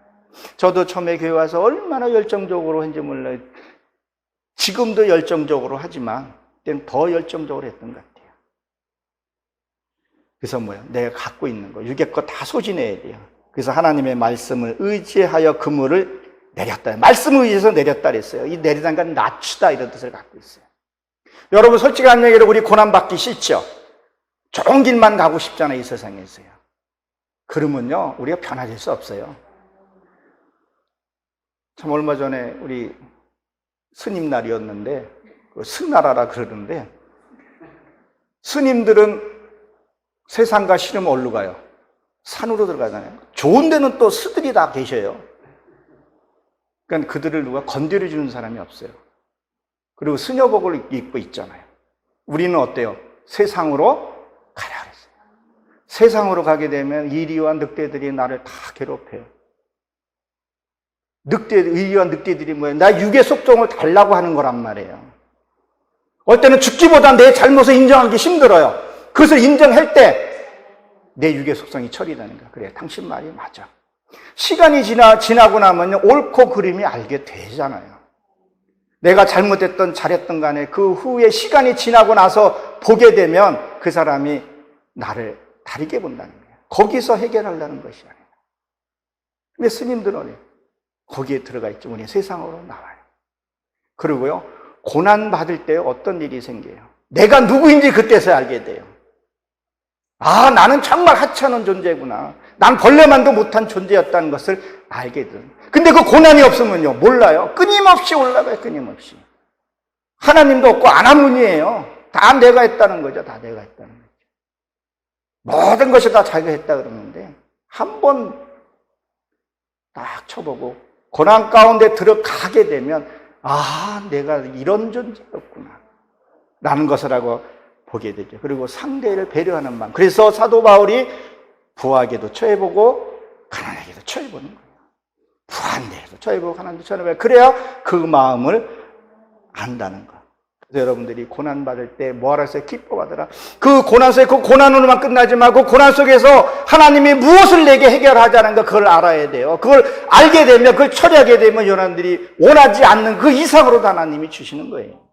B: 저도 처음에 교회 와서 얼마나 열정적으로 했는지 몰라요. 지금도 열정적으로 하지만 그때는 더 열정적으로 했던 것 같아요. 그래서 내가 갖고 있는 거, 육의 것 다 소진해야 돼요. 그래서 하나님의 말씀을 의지하여 그물을 내렸다. 말씀을 의지해서 내렸다 그랬어요. 이 내리다는 건 낮추다 이런 뜻을 갖고 있어요. 여러분, 솔직한 얘기로 우리 고난받기 싫죠? 좋은 길만 가고 싶잖아요, 이 세상에서요. 그러면요, 우리가 변화될 수 없어요. 참 얼마 전에 우리 스님 날이었는데, 스나라라 그러는데, 스님들은 세상과 싫으면 어디로 가요? 산으로 들어가잖아요. 좋은 데는 또 스들이 다 계셔요. 그러니까 그들을 누가 건드려주는 사람이 없어요. 그리고 수녀복을 입고 있잖아요. 우리는 어때요? 세상으로 가라 그랬어요. 세상으로 가게 되면 이리와 늑대들이 나를 다 괴롭혀요. 이리와 늑대들이 뭐예요? 나 육의 속성을 달라고 하는 거란 말이에요. 어떨 때는 죽기보다 내 잘못을 인정하기 힘들어요. 그것을 인정할 때 내 육의 속성이 처리되는 거야. 그래, 당신 말이 맞아. 시간이 지나고 나면 옳고 그름이 알게 되잖아요. 내가 잘못했던 잘했던 간에 그 후에 시간이 지나고 나서 보게 되면 그 사람이 나를 다르게 본다는 거예요. 거기서 해결하려는 것이 아니라. 근데 스님들은 거기에 들어가 있죠. 우리 세상으로 나와요. 그리고요, 고난받을 때 어떤 일이 생겨요? 내가 누구인지 그때서야 알게 돼요. 아, 나는 정말 하찮은 존재구나. 난 벌레만도 못한 존재였다는 것을 알게 돼요. 근데 그 고난이 없으면요, 몰라요. 끊임없이 올라가요, 끊임없이. 하나님도 없고 아나문이에요. 다 내가 했다는 거죠. 다 내가 했다는 거죠. 모든 것이 다 자기가 했다 그러는데 한 번 딱 쳐보고 고난 가운데 들어가게 되면 아, 내가 이런 존재였구나 라는 것을 하고 보게 되죠. 그리고 상대를 배려하는 마음. 그래서 사도 바울이 부하게도 처해보고 가난하게도 처해보는 거예요. 부한데도 처해보고 가난도 처해보고, 그래야 그 마음을 안다는 거. 그래서 여러분들이 고난받을 때 뭐하라 했어요? 기뻐하더라. 그 고난 속에 그 고난으로만 끝나지 말고 고난 속에서 하나님이 무엇을 내게 해결하자는 거, 그걸 알아야 돼요. 그걸 알게 되면, 그걸 처리하게 되면 여러분들이 원하지 않는 그 이상으로도 하나님이 주시는 거예요.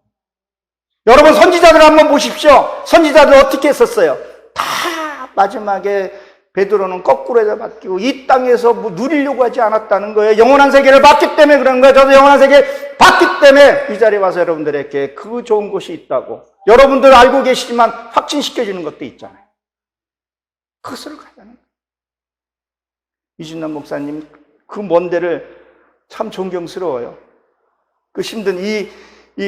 B: 여러분, 선지자들 한번 보십시오. 선지자들 어떻게 했었어요? 다 마지막에 베드로는 거꾸로 해서 바뀌고 이 땅에서 뭐 누리려고 하지 않았다는 거예요. 영원한 세계를 받기 때문에 그런 거예요. 저도 영원한 세계 받기 때문에 이 자리에 와서 여러분들에게 그 좋은 곳이 있다고 여러분들 알고 계시지만 확진시켜주는 것도 있잖아요. 그것을 가자는 거예요. 이준남 목사님 그 먼 데를 참 존경스러워요. 그 힘든 이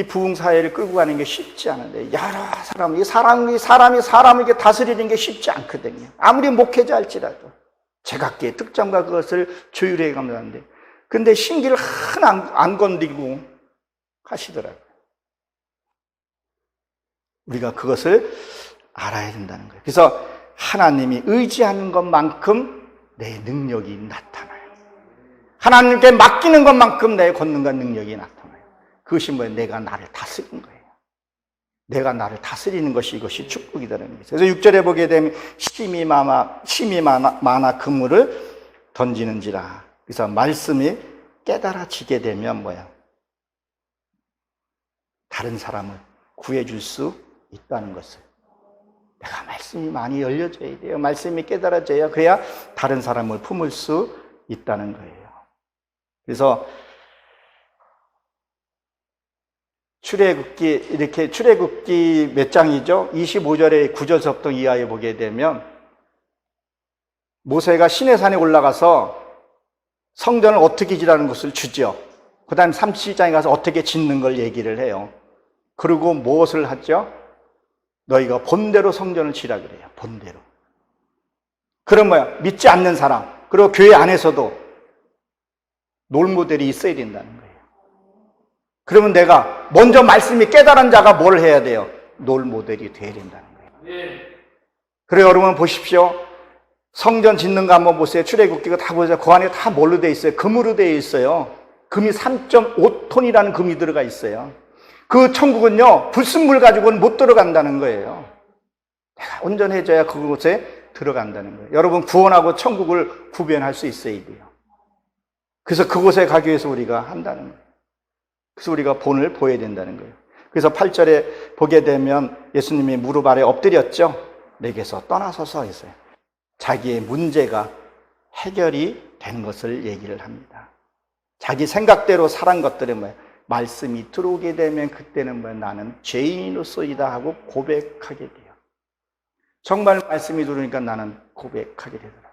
B: 부흥 사회를 끌고 가는 게 쉽지 않은데 여러 사람이 사람에게 다스리는 게 쉽지 않거든요. 아무리 목회자 할지라도 제각기의 특장과 그것을 조율해 가면 하는데, 근데 신기를 하나 안 건드리고 하시더라고요. 우리가 그것을 알아야 된다는 거예요. 그래서 하나님이 의지하는 것만큼 내 능력이 나타나요. 하나님께 맡기는 것만큼 내 권능과 능력이 나타나요. 그것이 뭐예요? 내가 나를 다스리는 거예요. 내가 나를 다스리는 것이, 이것이 축복이라는 거죠. 그래서 6절에 보게 되면 심이 많아 그물을 던지는지라. 그래서 말씀이 깨달아지게 되면 뭐야? 다른 사람을 구해줄 수 있다는 것을. 내가 말씀이 많이 열려져야 돼요. 말씀이 깨달아져야, 그래야 다른 사람을 품을 수 있다는 거예요. 그래서 출애굽기 몇 장이죠? 25절에 9절서부터 이하에 보게 되면 모세가 시내산에 올라가서 성전을 어떻게 지라는 것을 주죠. 그 다음에 37장에 가서 어떻게 짓는 걸 얘기를 해요. 그리고 무엇을 하죠? 너희가 본대로 성전을 지라 그래요. 본대로. 그럼 뭐야? 믿지 않는 사람, 그리고 교회 안에서도 롤모델이 있어야 된다는 거예요. 그러면 내가 먼저 말씀이 깨달은 자가 뭘 해야 돼요? 롤모델이 돼야 된다는 거예요. 그래요. 여러분 보십시오. 성전 짓는 거 한번 보세요. 출애굽기가 다 보세요. 그 안에 다 뭘로 되어 있어요? 금으로 되어 있어요. 금이 3.5톤이라는 금이 들어가 있어요. 그 천국은요, 불순물 가지고는 못 들어간다는 거예요. 내가 온전해져야 그곳에 들어간다는 거예요. 여러분, 구원하고 천국을 구별할 수 있어야 돼요. 그래서 그곳에 가기 위해서 우리가 한다는 거예요. 그래서 우리가 본을 보여야 된다는 거예요. 그래서 8절에 보게 되면 예수님이 무릎 아래 엎드렸죠. 내게서 떠나서서 했어요. 자기의 문제가 해결이 된 것을 얘기를 합니다. 자기 생각대로 살한 것들은 뭐예요? 말씀이 들어오게 되면 그때는 뭐예요? 나는 죄인으로서이다 하고 고백하게 돼요. 정말 말씀이 들어오니까 나는 고백하게 되더라고요.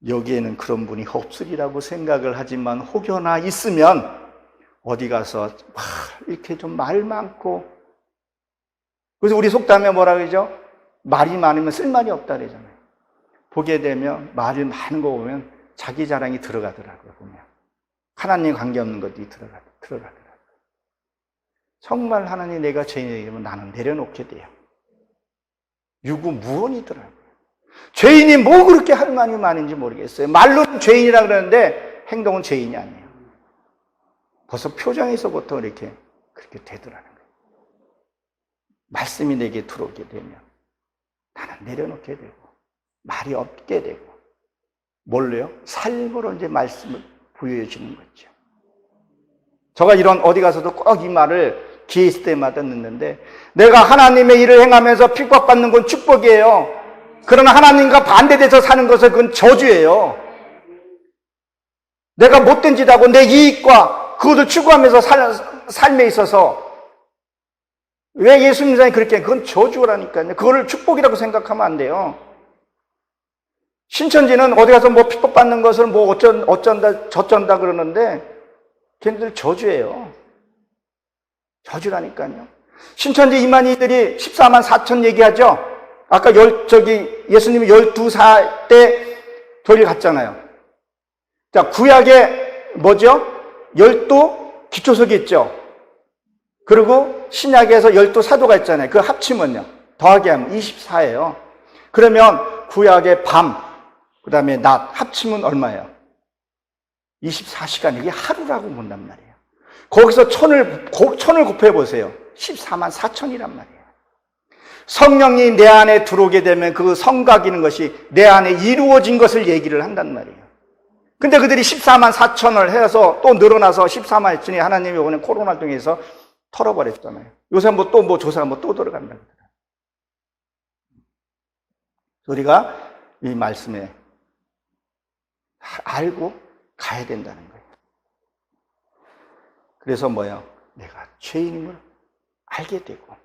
B: 여기에는 그런 분이 없으리라고 생각을 하지만 혹여나 있으면 어디 가서 이렇게 좀 말 많고, 그래서 우리 속담에 뭐라 그러죠? 말이 많으면 쓸말이 없다 그러잖아요. 보게 되면 말이 많은 거 보면 자기 자랑이 들어가더라고요. 보면 하나님 관계없는 것들이 들어가더라고요. 정말 하나님 내가 죄인이면 나는 내려놓게 돼요. 유구무원이더라고요. 죄인이 뭐 그렇게 할 말이 많은지 모르겠어요. 말로는 죄인이라 그러는데 행동은 죄인이 아니에요. 벌써 표정에서부터 이렇게 그렇게 되더라는 거예요. 말씀이 내게 들어오게 되면 나는 내려놓게 되고 말이 없게 되고, 뭘로요? 삶으로 이제 말씀을 부여해 주는 거죠. 제가 이런 어디 가서도 꼭 이 말을 기회 있을 때마다 듣는데, 내가 하나님의 일을 행하면서 핍박받는 건 축복이에요. 그러나 하나님과 반대돼서 사는 것은 그건 저주예요. 내가 못된 짓 하고 내 이익과 그것을 추구하면서 삶에 있어서 왜 예수님 사람이 그렇게 해? 그건 저주라니까요. 그거를 축복이라고 생각하면 안 돼요. 신천지는 어디 가서 뭐 핍박받는 것을 뭐 어쩐다 저쩐다 그러는데 걔네들 저주예요. 저주라니까요. 신천지 이만희들이 14만 4천 얘기하죠. 아까 예수님이 12살 때 교회를 갔잖아요. 자, 구약에 뭐죠? 12 기초석이 있죠. 그리고 신약에서 12사도가 있잖아요. 그 합치면요, 더하기 하면 24예요. 그러면 구약의 밤, 그 다음에 낮 합치면 얼마예요? 24시간. 이게 하루라고 본단 말이에요. 거기서 천을 곱해 보세요. 14만 4천이란 말이에요. 성령이 내 안에 들어오게 되면 그 성각이는 것이 내 안에 이루어진 것을 얘기를 한단 말이에요. 근데 그들이 14만 4천을 해서 또 늘어나서 14만 했더니 하나님이 이번에 코로나 중에서 털어버렸잖아요. 요새 또 조사하면 또 들어간다. 우리가 이 말씀에 알고 가야 된다는 거예요. 그래서 뭐예요? 내가 죄인임을 알게 되고,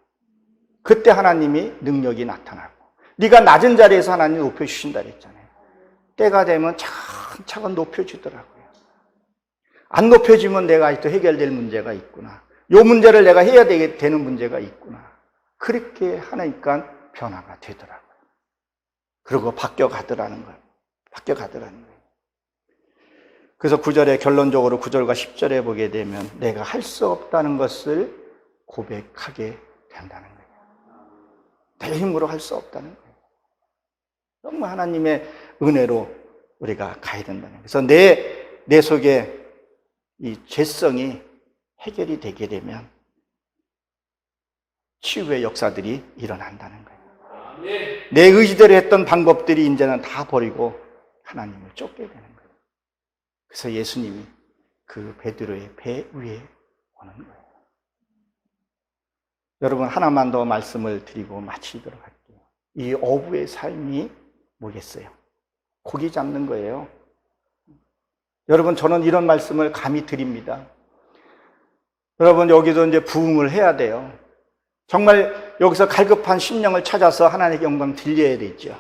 B: 그때 하나님이 능력이 나타나고, 네가 낮은 자리에서 하나님이 높여주신다 그랬잖아요. 때가 되면 차근차근 높여주더라고요. 안 높여주면 내가 아직도 해결될 문제가 있구나. 이 문제를 내가 해야 되는 문제가 있구나. 그렇게 하니까 변화가 되더라고요. 그리고 바뀌어가더라는 거예요. 그래서 9절에 결론적으로 9절과 10절에 보게 되면 내가 할 수 없다는 것을 고백하게 된다는 거예요. 내 힘으로 할 수 없다는 거예요. 정말 하나님의 은혜로 우리가 가야 된다는 거예요. 그래서 내 속에 이 죄성이 해결이 되게 되면 치유의 역사들이 일어난다는 거예요. 내 의지대로 했던 방법들이 이제는 다 버리고 하나님을 쫓게 되는 거예요. 그래서 예수님이 그 베드로의 배 위에 오는 거예요. 여러분, 하나만 더 말씀을 드리고 마치도록 할게요. 이 어부의 삶이 뭐겠어요? 고기 잡는 거예요. 여러분, 저는 이런 말씀을 감히 드립니다. 여러분, 여기도 이제 부흥을 해야 돼요. 정말 여기서 갈급한 심령을 찾아서 하나님의 영광 들려야 되죠.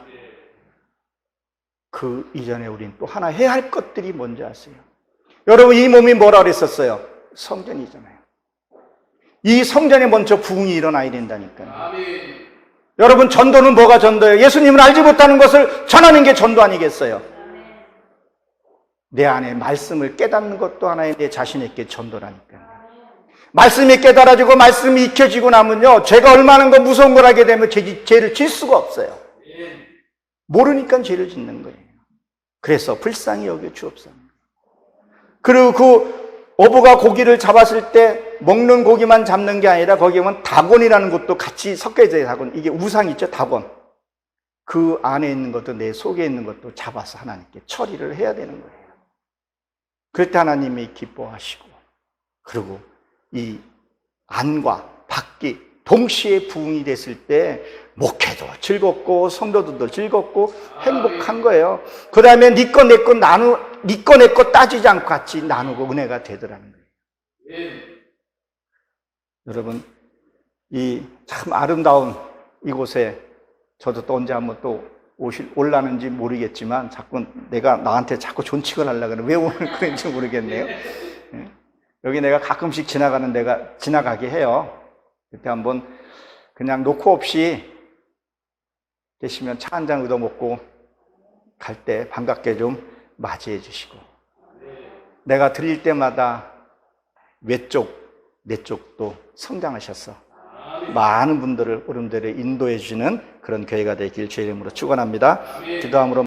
B: 그 이전에 우린 또 하나 해야 할 것들이 뭔지 아세요? 여러분, 이 몸이 뭐라 그랬었어요? 성전이잖아요. 이 성전에 먼저 부흥이 일어나야 된다니까요. 아멘. 여러분, 전도는 뭐가 전도예요? 예수님을 알지 못하는 것을 전하는 게 전도 아니겠어요? 내 안에 말씀을 깨닫는 것도 하나의 내 자신에게 전도라니까요. 말씀이 깨달아지고 말씀이 익혀지고 나면요, 죄가 얼마나 무서운 걸 하게 되면 죄를 질 수가 없어요. 모르니까 죄를 짓는 거예요. 그래서 불쌍히 여겨 주옵소서. 그리고 그 어부가 고기를 잡았을 때 먹는 고기만 잡는 게 아니라 거기에 보면 다곤이라는 것도 같이 섞여져 있어요. 다곤. 이게 우상 있죠, 다곤. 그 안에 있는 것도 내 속에 있는 것도 잡아서 하나님께 처리를 해야 되는 거예요. 그럴 때 하나님이 기뻐하시고, 그리고 이 안과 밖이 동시에 부흥이 됐을 때 목회도 즐겁고 성도들도 즐겁고 행복한 거예요. 그 다음에 네 거 내 거 따지지 않고 같이 나누고 은혜가 되더라는 거예요. 여러분, 이 참 아름다운 이곳에 저도 또 언제 한번 또 올라는지 모르겠지만 자꾸 나한테 자꾸 존칭을 하려고 그래. 왜 오늘 그런지 모르겠네요. 여기 내가 가끔씩 지나가게 해요. 그때 한번 그냥 노코 없이 계시면 차 한 잔 얻어먹고 갈 때 반갑게 좀 맞이해 주시고, 내가 들릴 때마다 내 쪽도 성장하셔서 많은 분들을 여러분들을 인도해 주시는 그런 교회가 되길 주의 이름으로 축원합니다. 기도함으로